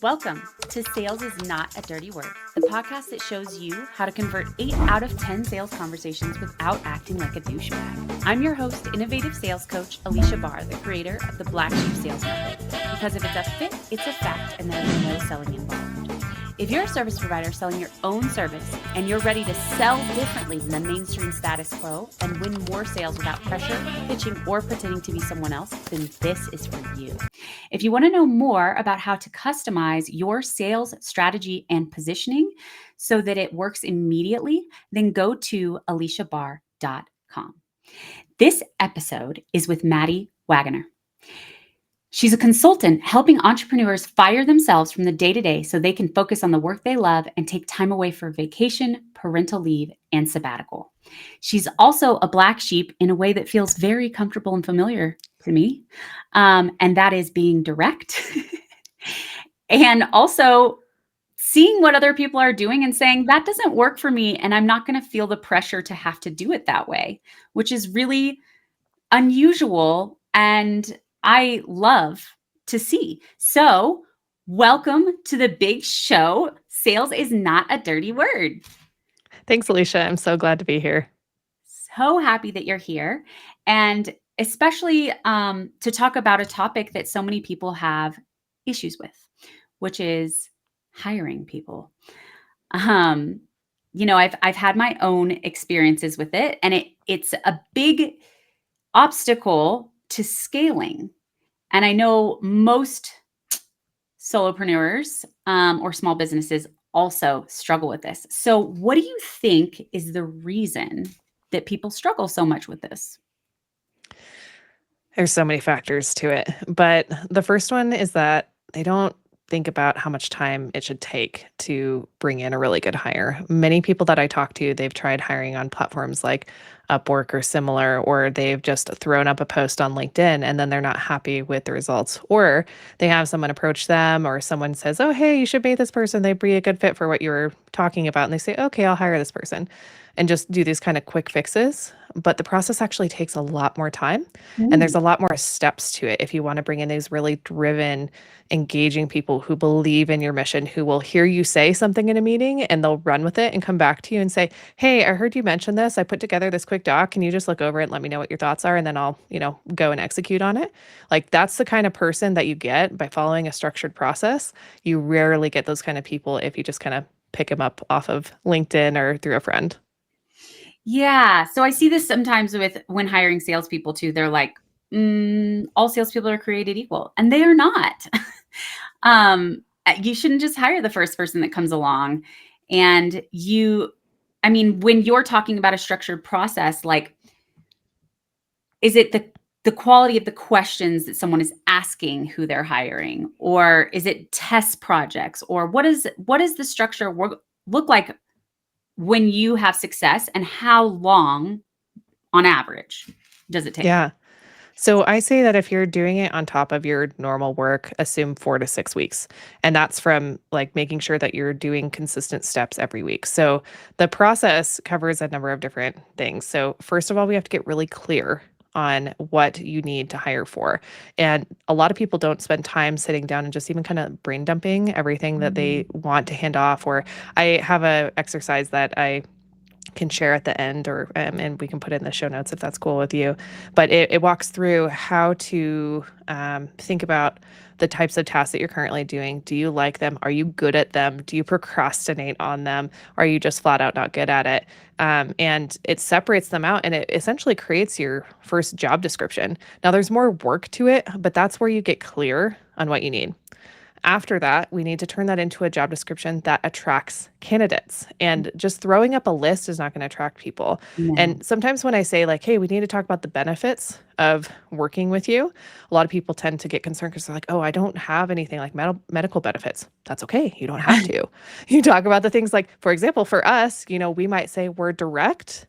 Welcome to Sales is Not a Dirty Word, the podcast that shows you how to convert 8 out of 10 sales conversations without acting like a douchebag. I'm your host, innovative sales coach, Aleasha Bahr, the creator of the Black Sheep Sales Method. Because if it's a fit, it's a fact, and there's no selling involved. If you're a service provider selling your own service and you're ready to sell differently than the mainstream status quo and win more sales without pressure, pitching, or pretending to be someone else, then this is for you. If you want to know more about how to customize your sales strategy and positioning so that it works immediately, then go to aleashabahr.com. This episode is with Madi Waggoner. She's a consultant helping entrepreneurs fire themselves from the day-to-day so they can focus on the work they love and take time away for vacation, parental leave, and sabbatical. She's also a black sheep in a way that feels very comfortable and familiar to me, and that is being direct and also seeing what other people are doing and saying, that doesn't work for me, and I'm not going to feel the pressure to have to do it that way, which is really unusual and I love to see. So welcome to the big show. Sales is not a dirty word. Thanks, Aleasha. I'm so glad to be here. So happy that you're here. And especially to talk about a topic that so many people have issues with, which is hiring people. I've had my own experiences with it, and it's a big obstacle to scaling. And I know most solopreneurs or small businesses also struggle with this. So what do you think is the reason that people struggle so much with this? There's so many factors to it. But the first one is that they don't think about how much time it should take to bring in a really good hire. Many people that I talk to, they've tried hiring on platforms like Upwork or similar, or they've just thrown up a post on LinkedIn and then they're not happy with the results. Or they have someone approach them or someone says, oh, hey, you should meet this person. They'd be a good fit for what you were talking about. And they say, okay, I'll hire this person and just do these kind of quick fixes. But the process actually takes a lot more time and there's a lot more steps to it if you want to bring in these really driven, engaging people who believe in your mission, who will hear you say something in a meeting and they'll run with it and come back to you and say, hey, I heard you mention this. I put together this quick doc. Can you just look over it and let me know what your thoughts are? And then I'll, go and execute on it. Like that's the kind of person that you get by following a structured process. You rarely get those kind of people if you just kind of pick them up off of LinkedIn or through a friend. Yeah. So I see this sometimes when hiring salespeople too. They're like, all salespeople are created equal, and they are not. You shouldn't just hire the first person that comes along. And when you're talking about a structured process, like, is it the quality of the questions that someone is asking who they're hiring, or is it test projects, or what is the structure look like when you have success, and how long on average does it take? Yeah. So I say that if you're doing it on top of your normal work, assume 4 to 6 weeks. And that's from like making sure that you're doing consistent steps every week. So the process covers a number of different things. So first of all, we have to get really clear on what you need to hire for. And a lot of people don't spend time sitting down and just even kind of brain dumping everything that they want to hand off. Or I have a exercise that I can share at the end, or and we can put it in the show notes if that's cool with you. But it walks through how to think about the types of tasks that you're currently doing. Do you like them? Are you good at them? Do you procrastinate on them? Are you just flat out not good at it? And it separates them out and it essentially creates your first job description. Now there's more work to it, but that's where you get clear on what you need. After that, we need to turn that into a job description that attracts candidates. And just throwing up a list is not going to attract people. No. And sometimes when I say like, hey, we need to talk about the benefits of working with you, a lot of people tend to get concerned because they're like, oh, I don't have anything like medical benefits. That's okay. You don't have to. You talk about the things like, for example, for us, we might say we're direct.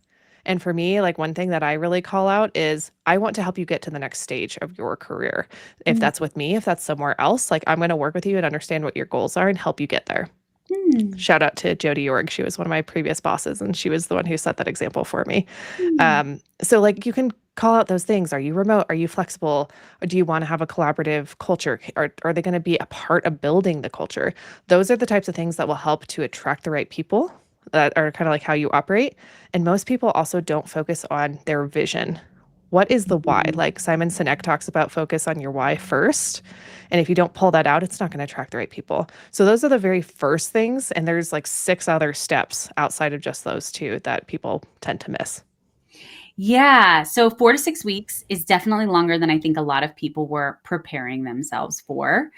And for me, like one thing that I really call out is I want to help you get to the next stage of your career. If that's with me, if that's somewhere else, like I'm going to work with you and understand what your goals are and help you get there. Shout out to Jody Org. She was one of my previous bosses and she was the one who set that example for me. So like you can call out those things. Are you remote? Are you flexible? Or do you want to have a collaborative culture? Are they going to be a part of building the culture? Those are the types of things that will help to attract the right people that are kind of like how you operate. And most people also don't focus on their vision. What is the why? Mhm. Like Simon Sinek talks about, focus on your why first. And if you don't pull that out, it's not going to attract the right people. So those are the very first things. And there's like 6 other steps outside of just those two that people tend to miss. Yeah. So 4 to 6 weeks is definitely longer than I think a lot of people were preparing themselves for.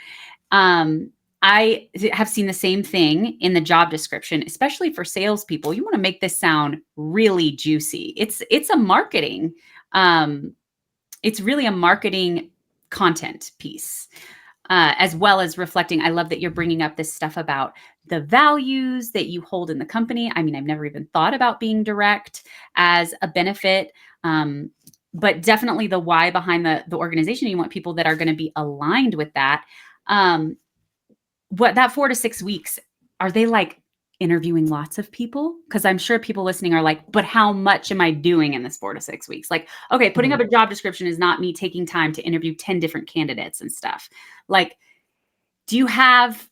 Um, I have seen the same thing in the job description, especially for salespeople. You want to make this sound really juicy. It's a marketing. Um, it's really a marketing content piece, as well as reflecting. I love that you're bringing up this stuff about the values that you hold in the company. I mean, I've never even thought about being direct as a benefit. But definitely the why behind the organization. You want people that are going to be aligned with that. What that 4 to 6 weeks, are they like interviewing lots of people? Because I'm sure people listening are like, but how much am I doing in this 4 to 6 weeks? Like, okay, putting Mhm. up a job description is not me taking time to interview 10 different candidates and stuff. Like, do you have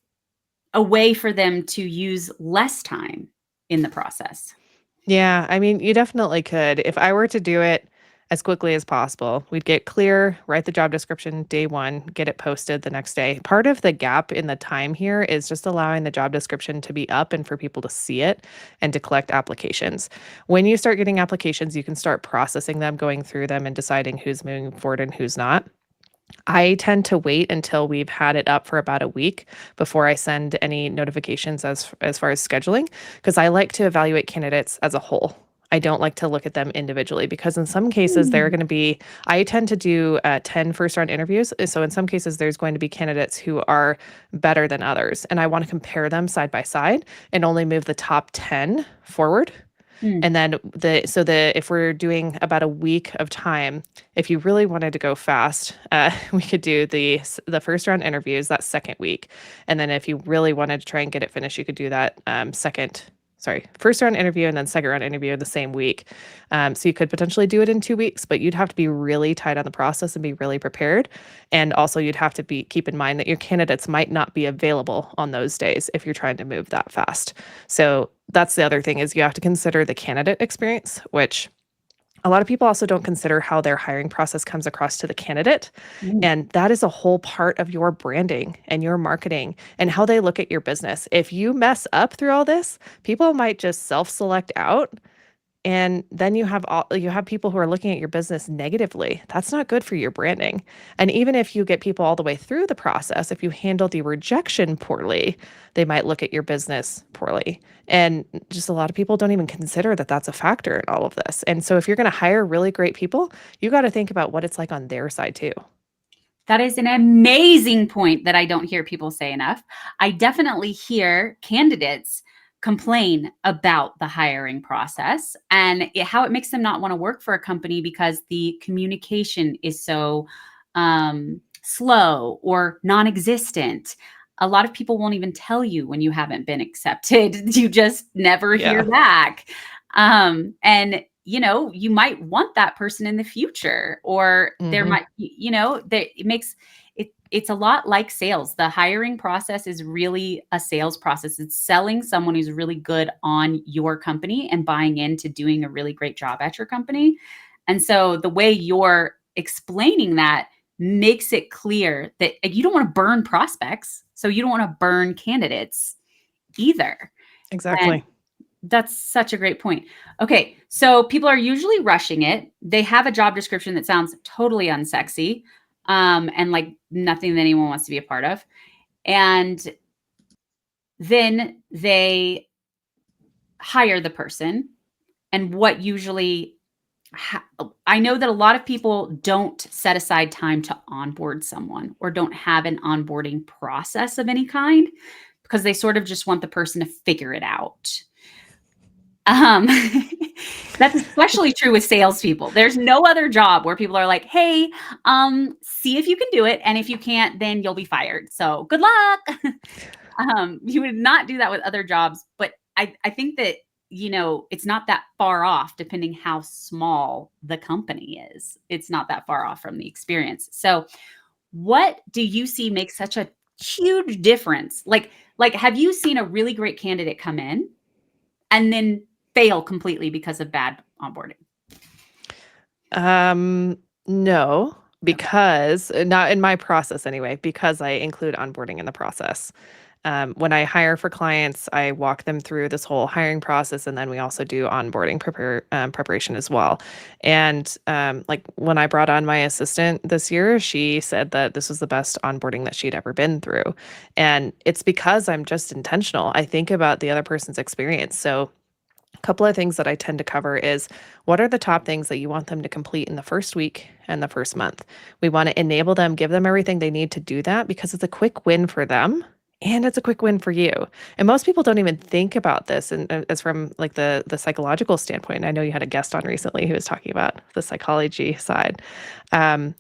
a way for them to use less time in the process? Yeah, I mean, you definitely could. If I were to do it as quickly as possible, we'd get clear, write the job description day one, get it posted the next day. Part of the gap in the time here is just allowing the job description to be up and for people to see it and to collect applications. When you start getting applications, you can start processing them, going through them, and deciding who's moving forward and who's not. I tend to wait until we've had it up for about a week before I send any notifications as far as scheduling, because I like to evaluate candidates as a whole. I don't like to look at them individually because in some cases they're Hmm. going to be, I tend to do 10 first round interviews. So in some cases, there's going to be candidates who are better than others. And I want to compare them side by side and only move the top 10 forward. Mm. And then if we're doing about a week of time, if you really wanted to go fast, we could do the first round interviews that second week, and then if you really wanted to try and get it finished, you could do that first round interview and then second round interview the same week. So you could potentially do it in 2 weeks, but you'd have to be really tight on the process and be really prepared. And also you'd have to keep in mind that your candidates might not be available on those days if you're trying to move that fast. So that's the other thing is you have to consider the candidate experience, which a lot of people also don't consider how their hiring process comes across to the candidate. Mm. And that is a whole part of your branding and your marketing and how they look at your business. If you mess up through all this, people might just self-select out, and then you have people who are looking at your business negatively. That's not good for your branding. And even if you get people all the way through the process, if you handle the rejection poorly, they might look at your business poorly. And just a lot of people don't even consider that that's a factor in all of this. And so if you're going to hire really great people, you got to think about what it's like on their side too. That is an amazing point that I don't hear people say enough. I definitely hear candidates complain about the hiring process and how it makes them not want to work for a company because the communication is so slow or non existent. A lot of people won't even tell you when you haven't been accepted. You just never hear Yeah. back. And you might want that person in the future, or there Hmm. might, that it makes it's a lot like sales. The hiring process is really a sales process. It's selling someone who's really good on your company and buying into doing a really great job at your company. And so the way you're explaining that makes it clear that you don't want to burn prospects. So you don't want to burn candidates either. And Exactly. that's such a great point. Okay, so people are usually rushing it. They have a job description that sounds totally unsexy, and like nothing that anyone wants to be a part of. And then they hire the person. And what usually, I know that a lot of people don't set aside time to onboard someone or don't have an onboarding process of any kind because they sort of just want the person to figure it out. Um, that's especially true with salespeople. There's no other job where people are like, "Hey, see if you can do it, and if you can't, then you'll be fired. So good luck." You would not do that with other jobs, but I think that it's not that far off depending how small the company is. It's not that far off from the experience. So what do you see makes such a huge difference? Like have you seen a really great candidate come in and then fail completely because of bad onboarding? No, Okay. because not in my process anyway, because I include onboarding in the process. When I hire for clients, I walk them through this whole hiring process, and then we also do onboarding preparation as well. And like when I brought on my assistant this year, she said that this was the best onboarding that she'd ever been through. And it's because I'm just intentional. I think about the other person's experience. So a couple of things that I tend to cover is what are the top things that you want them to complete in the first week and the first month? We want to enable them, give them everything they need to do that because it's a quick win for them and it's a quick win for you. And most people don't even think about this and as from like the psychological standpoint. I know you had a guest on recently who was talking about the psychology side. Um,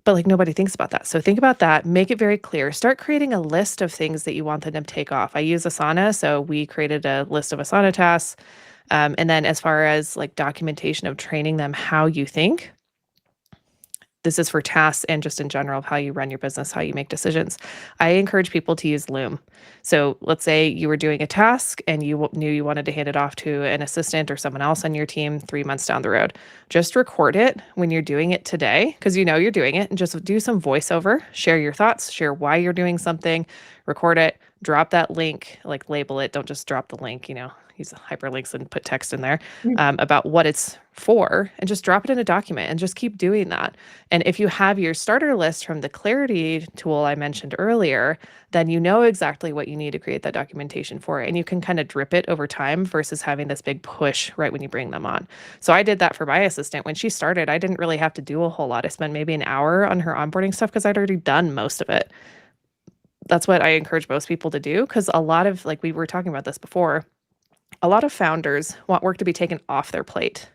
but like nobody thinks about that. So think about that, make it very clear. Start creating a list of things that you want them to take off. I use Asana, so we created a list of Asana tasks. And then as far as like documentation of training them how you think, this is for tasks and just in general of how you run your business, how you make decisions. I encourage people to use Loom. So let's say you were doing a task and you knew you wanted to hand it off to an assistant or someone else on your team 3 months down the road. Just record it when you're doing it today because you know you're doing it and just do some voiceover, share your thoughts, share why you're doing something, record it, drop that link, like label it. Don't just drop the link, use hyperlinks and put text in there about what it's for and just drop it in a document and just keep doing that. And if you have your starter list from the Clarity tool I mentioned earlier, then you know exactly what you need to create that documentation for. And you can kind of drip it over time versus having this big push right when you bring them on. So I did that for my assistant. When she started, I didn't really have to do a whole lot. I spent maybe an hour on her onboarding stuff because I'd already done most of it. That's what I encourage most people to do because a lot of, like we were talking about this before, a lot of founders want work to be taken off their plate.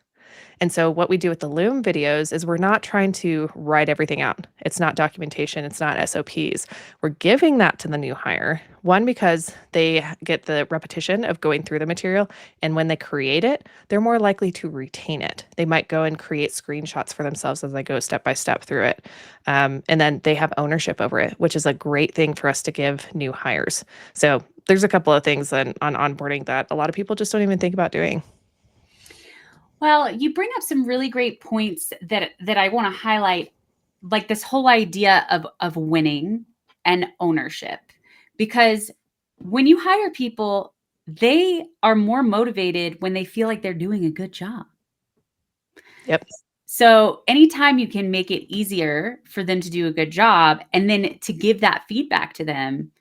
And so what we do with the Loom videos is we're not trying to write everything out. It's not documentation, it's not SOPs. We're giving that to the new hire. One, because they get the repetition of going through the material. And when they create it, they're more likely to retain it. They might go and create screenshots for themselves as they go step by step through it. And then they have ownership over it, which is a great thing for us to give new hires. So there's a couple of things on onboarding that a lot of people just don't even think about doing. Well, you bring up some really great points that I want to highlight, like this whole idea of winning and ownership. Because when you hire people, they are more motivated when they feel like they're doing a good job. Yep. So anytime you can make it easier for them to do a good job and then to give that feedback to them,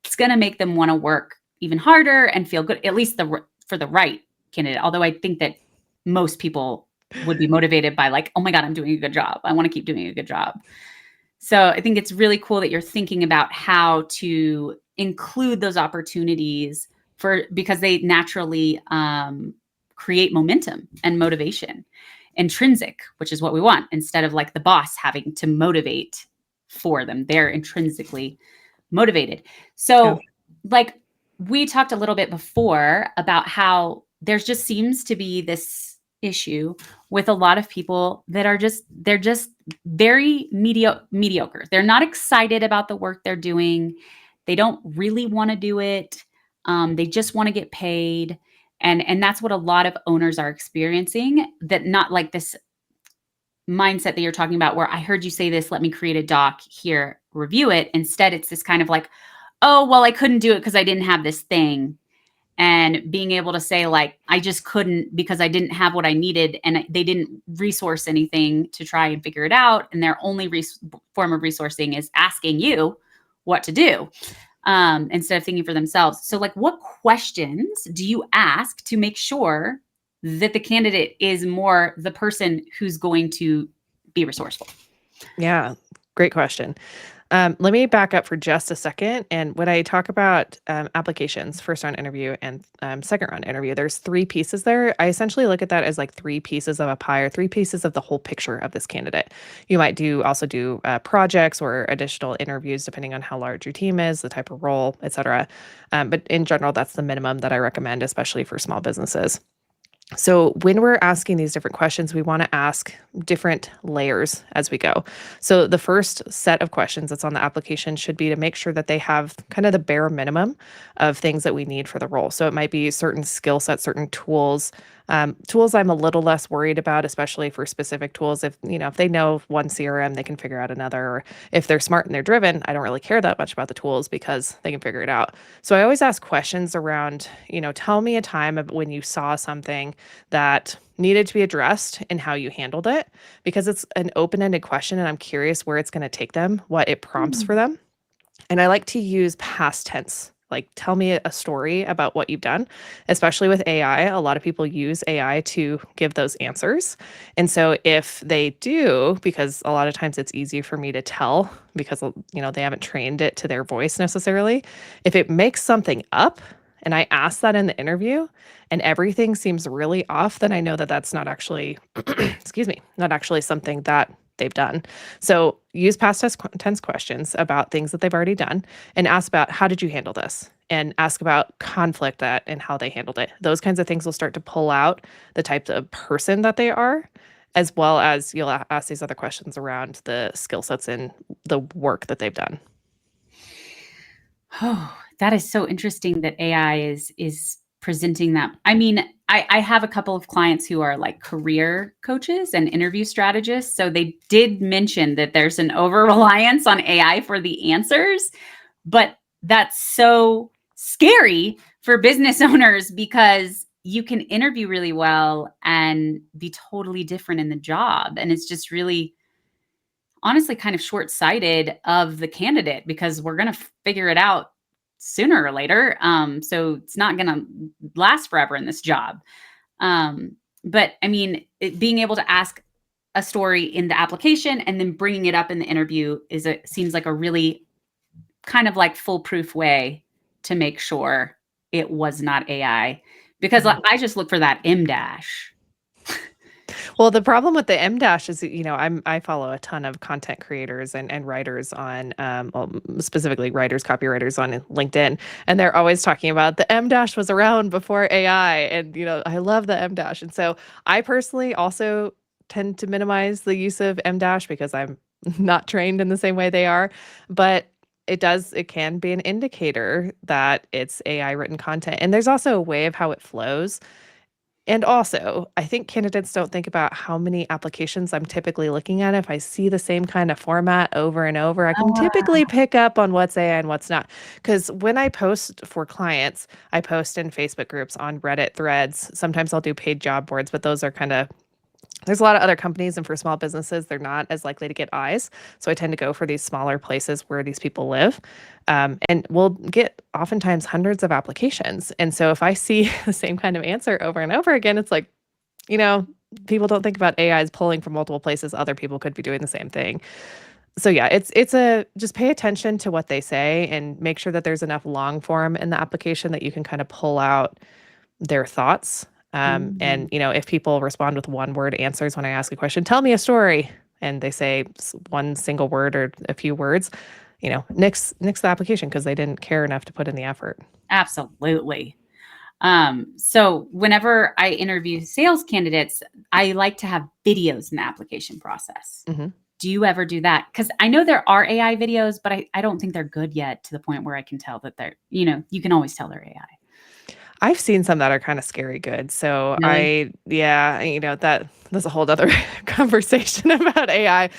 it's going to make them want to work even harder and feel good, at least for the right candidate. Although I think that most people would be motivated by like, oh my God, I'm doing a good job. I want to keep doing a good job. So I think it's really cool that you're thinking about how to include those opportunities because they naturally create momentum and motivation, intrinsic, which is what we want, instead of like the boss having to motivate for them. They're intrinsically motivated. So like we talked a little bit before about how there just seems to be this issue with a lot of people that they're just very mediocre. They're not excited about the work they're doing. They don't really want to do it. They just want to get paid. And that's what a lot of owners are experiencing, that not like this mindset that you're talking about where I heard you say this, let me create a doc here, review it. Instead, it's this kind of like, oh, well, I couldn't do it because I didn't have this thing. And being able to say like, I just couldn't because I didn't have what I needed and they didn't resource anything to try and figure it out. And their only form of resourcing is asking you what to do instead of thinking for themselves. So like what questions do you ask to make sure that the candidate is more the person who's going to be resourceful? Yeah, great question. Let me back up for just a second. And when I talk about applications, first round interview and second round interview, there's three pieces there. I essentially look at that as like three pieces of a pie or three pieces of the whole picture of this candidate. You might also do projects or additional interviews depending on how large your team is, the type of role, et cetera. But in general, that's the minimum that I recommend, especially for small businesses. So when we're asking these different questions, we want to ask different layers as we go. So the first set of questions that's on the application should be to make sure that they have kind of the bare minimum of things that we need for the role. So it might be certain skill sets, certain tools. Tools I'm a little less worried about, especially for specific tools. If they know one CRM, they can figure out another. Or if they're smart and they're driven, I don't really care that much about the tools because they can figure it out. So I always ask questions around, tell me a time of when you saw something that needed to be addressed and how you handled it, because it's an open-ended question and I'm curious where it's going to take them, what it prompts for them. And I like to use past tense. Like, tell me a story about what you've done, especially with AI. A lot of people use AI to give those answers. And so if they do, because a lot of times it's easy for me to tell because, they haven't trained it to their voice necessarily. If it makes something up and I ask that in the interview and everything seems really off, then I know that that's not actually, not actually something that they've done. So use past tense questions about things that they've already done and ask about how did you handle this, and ask about conflict and how they handled it. Those kinds of things will start to pull out the type of person that they are, as well as you'll ask these other questions around the skill sets and the work that they've done. Oh, that is so interesting that AI is presenting that. I mean, I have a couple of clients who are like career coaches and interview strategists. So they did mention that there's an over reliance on AI for the answers, but that's so scary for business owners because you can interview really well and be totally different in the job. And it's just really honestly kind of short-sighted of the candidate because we're going to figure it out sooner or later. So it's not going to last forever in this job. But I mean, being able to ask a story in the application and then bringing it up in the interview seems like a really kind of like foolproof way to make sure it was not AI. Because I just look for that M dash. Well, the problem with the M dash is, I follow a ton of content creators and writers on, specifically writers, copywriters on LinkedIn, and they're always talking about the M dash was around before AI, and I love the M dash, and so I personally also tend to minimize the use of M dash because I'm not trained in the same way they are, but it can be an indicator that it's AI written content, and there's also a way of how it flows. And also, I think candidates don't think about how many applications I'm typically looking at. If I see the same kind of format over and over, I can typically pick up on what's AI and what's not. Because when I post for clients, I post in Facebook groups, on Reddit threads. Sometimes I'll do paid job boards, but those are there's a lot of other companies, and for small businesses, they're not as likely to get eyes. So I tend to go for these smaller places where these people live. And we'll get oftentimes hundreds of applications. And so if I see the same kind of answer over and over again, it's like, people don't think about AI as pulling from multiple places. Other people could be doing the same thing. So yeah, just pay attention to what they say and make sure that there's enough long form in the application that you can kind of pull out their thoughts. And if people respond with one word answers when I ask a question, tell me a story, and they say one single word or a few words, nix the application because they didn't care enough to put in the effort. Absolutely. So whenever I interview sales candidates, I like to have videos in the application process. Mm-hmm. Do you ever do that? Because I know there are AI videos, but I don't think they're good yet to the point where I can tell that they're, you can always tell they're AI. I've seen some that are kind of scary good. So Really? that's a whole other conversation about AI.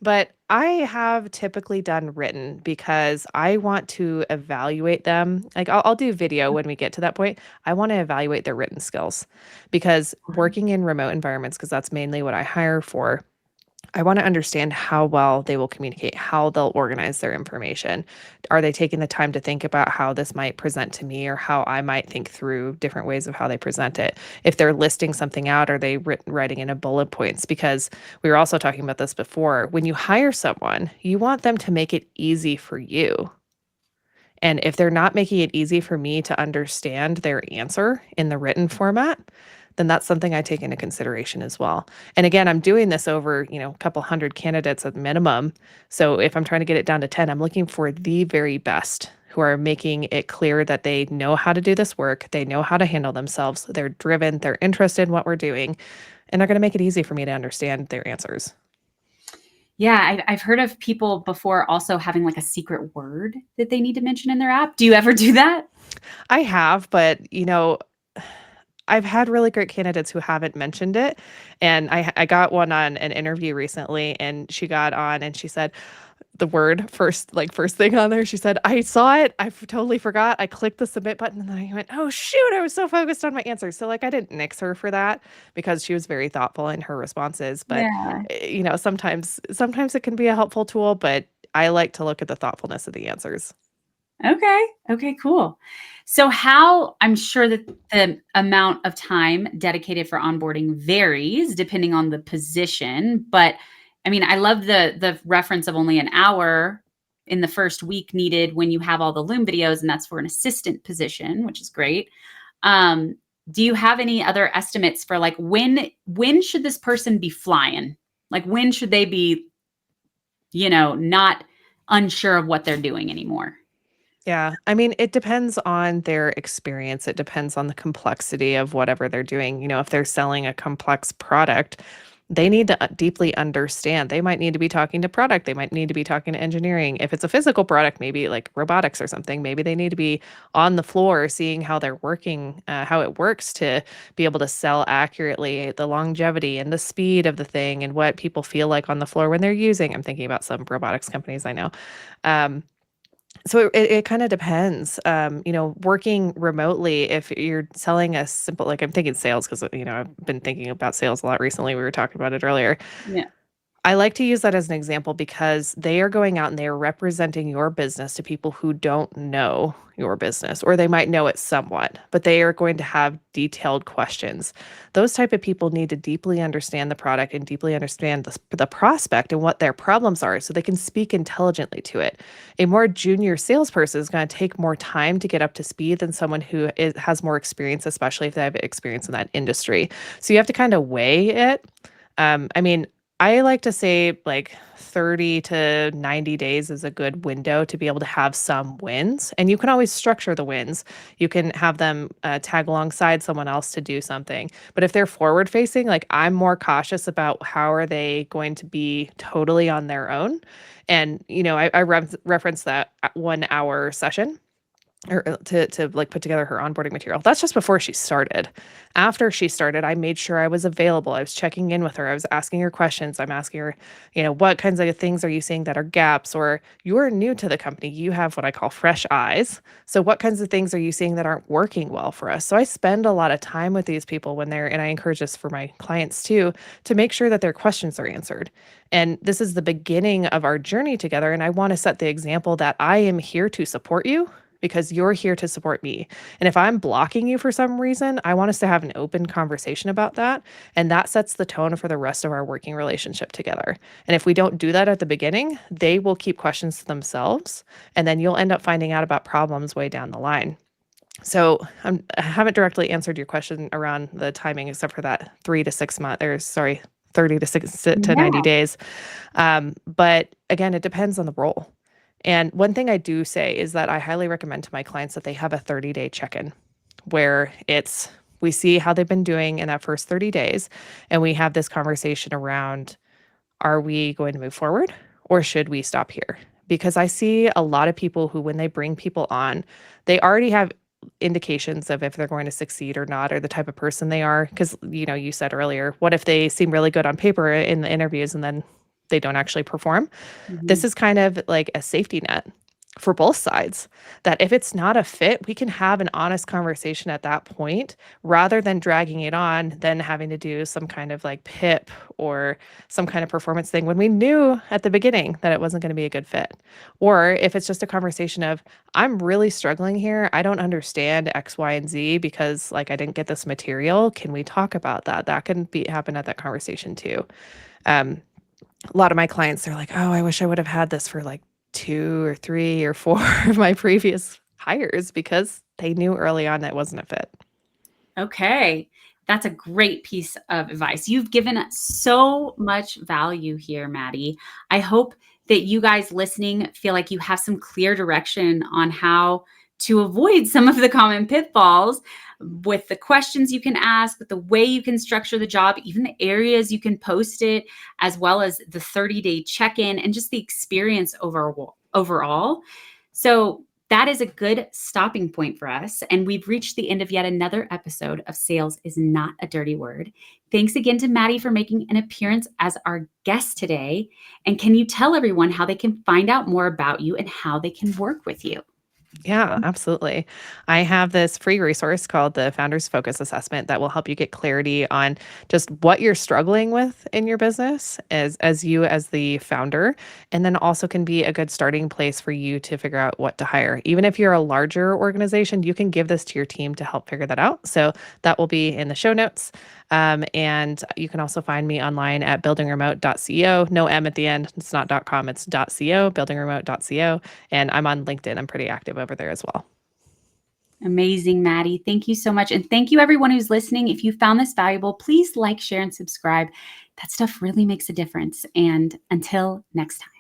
But I have typically done written because I want to evaluate them. Like I'll do video when we get to that point. I want to evaluate their written skills because working in remote environments, because that's mainly what I hire for, I want to understand how well they will communicate, how they'll organize their information. Are they taking the time to think about how this might present to me or how I might think through different ways of how they present it? If they're listing something out, are they writing in a bullet points? Because we were also talking about this before. When you hire someone, you want them to make it easy for you. And if they're not making it easy for me to understand their answer in the written format, then that's something I take into consideration as well. And again, I'm doing this over, a couple hundred candidates at minimum. So if I'm trying to get it down to 10, I'm looking for the very best who are making it clear that they know how to do this work, they know how to handle themselves, they're driven, they're interested in what we're doing, and they're going to make it easy for me to understand their answers. Yeah, I've heard of people before also having like a secret word that they need to mention in their app. Do you ever do that? I have, but I've had really great candidates who haven't mentioned it. And I got one on an interview recently, and she got on and she said the word first thing on there. She said, I saw it. I totally forgot. I clicked the submit button and then I went, oh, shoot. I was so focused on my answers. So, I didn't nix her for that because she was very thoughtful in her responses. But, Yeah. sometimes it can be a helpful tool, but I like to look at the thoughtfulness of the answers. Okay. Okay, cool. So I'm sure that the amount of time dedicated for onboarding varies depending on the position, but I mean, I love the reference of only an hour in the first week needed when you have all the Loom videos, and that's for an assistant position, which is great. Um, do you have any other estimates for like when should this person be flying? Like when should they be, not unsure of what they're doing anymore? Yeah. I mean, it depends on their experience. It depends on the complexity of whatever they're doing. If they're selling a complex product, they need to deeply understand. They might need to be talking to product. They might need to be talking to engineering. If it's a physical product, maybe like robotics or something, maybe they need to be on the floor seeing how they're working, how it works to be able to sell accurately, the longevity and the speed of the thing and what people feel like on the floor when they're using. I'm thinking about some robotics companies I know. Um, so it kind of depends. Working remotely, if you're selling a simple, like I'm thinking sales because, I've been thinking about sales a lot recently. We were talking about it earlier. Yeah. I like to use that as an example because they are going out and they are representing your business to people who don't know your business, or they might know it somewhat, but they are going to have detailed questions. Those type of people need to deeply understand the product and deeply understand the prospect and what their problems are so they can speak intelligently to it. A more junior salesperson is going to take more time to get up to speed than someone who has more experience, especially if they have experience in that industry. So you have to kind of weigh it. I mean, I like to say like 30 to 90 days is a good window to be able to have some wins. And you can always structure the wins. You can have them tag alongside someone else to do something. But if they're forward facing, like I'm more cautious about how are they going to be totally on their own. And, I reference that 1 hour session or to like put together her onboarding material. That's just before she started. After she started, I made sure I was available. I was checking in with her. I was asking her questions. I'm asking her, what kinds of things are you seeing that are gaps? Or you're new to the company. You have what I call fresh eyes. So what kinds of things are you seeing that aren't working well for us? So I spend a lot of time with these people and I encourage this for my clients too, to make sure that their questions are answered. And this is the beginning of our journey together. And I want to set the example that I am here to support you because you're here to support me. And if I'm blocking you for some reason, I want us to have an open conversation about that. And that sets the tone for the rest of our working relationship together. And if we don't do that at the beginning, they will keep questions to themselves. And then you'll end up finding out about problems way down the line. So I haven't directly answered your question around the timing, except for that 3 to 6 months, or sorry, 30 to 90 Yeah. days. But again, it depends on the role. And one thing I do say is that I highly recommend to my clients that they have a 30-day check-in where we see how they've been doing in that first 30 days. And we have this conversation around, are we going to move forward or should we stop here? Because I see a lot of people who, when they bring people on, they already have indications of if they're going to succeed or not, or the type of person they are. Because, you said earlier, what if they seem really good on paper in the interviews and then they don't actually perform? This Mhm. is kind of like a safety net. for both sides, that if it's not a fit, we can have an honest conversation at that point rather than dragging it on, then having to do some kind of like PIP or some kind of performance thing when we knew at the beginning that it wasn't going to be a good fit. Or if it's just a conversation of, I'm really struggling here. I don't understand X, Y, and Z because like I didn't get this material. Can we talk about that? That can be happen at that conversation too. Um, a lot of my clients, they're like, oh, I wish I would have had this for like 2 or 3 or 4 of my previous hires because they knew early on that wasn't a fit. Okay. That's a great piece of advice. You've given us so much value here, Madi. I hope that you guys listening feel like you have some clear direction on how to avoid some of the common pitfalls with the questions you can ask, with the way you can structure the job, even the areas you can post it, as well as the 30-day check-in and just the experience overall. So that is a good stopping point for us. And we've reached the end of yet another episode of Sales is Not a Dirty Word. Thanks again to Madi for making an appearance as our guest today. And can you tell everyone how they can find out more about you and how they can work with you? Yeah, absolutely. I have this free resource called the Founders Focus Assessment that will help you get clarity on just what you're struggling with in your business as you as the founder, and then also can be a good starting place for you to figure out what to hire. Even if you're a larger organization, you can give this to your team to help figure that out. So that will be in the show notes. And you can also find me online at buildingremote.co. No M at the end. It's not .com, it's .co, buildingremote.co. And I'm on LinkedIn. I'm pretty active over there as well. Amazing, Madi. Thank you so much. And thank you everyone who's listening. If you found this valuable, please like, share, and subscribe. That stuff really makes a difference. And until next time.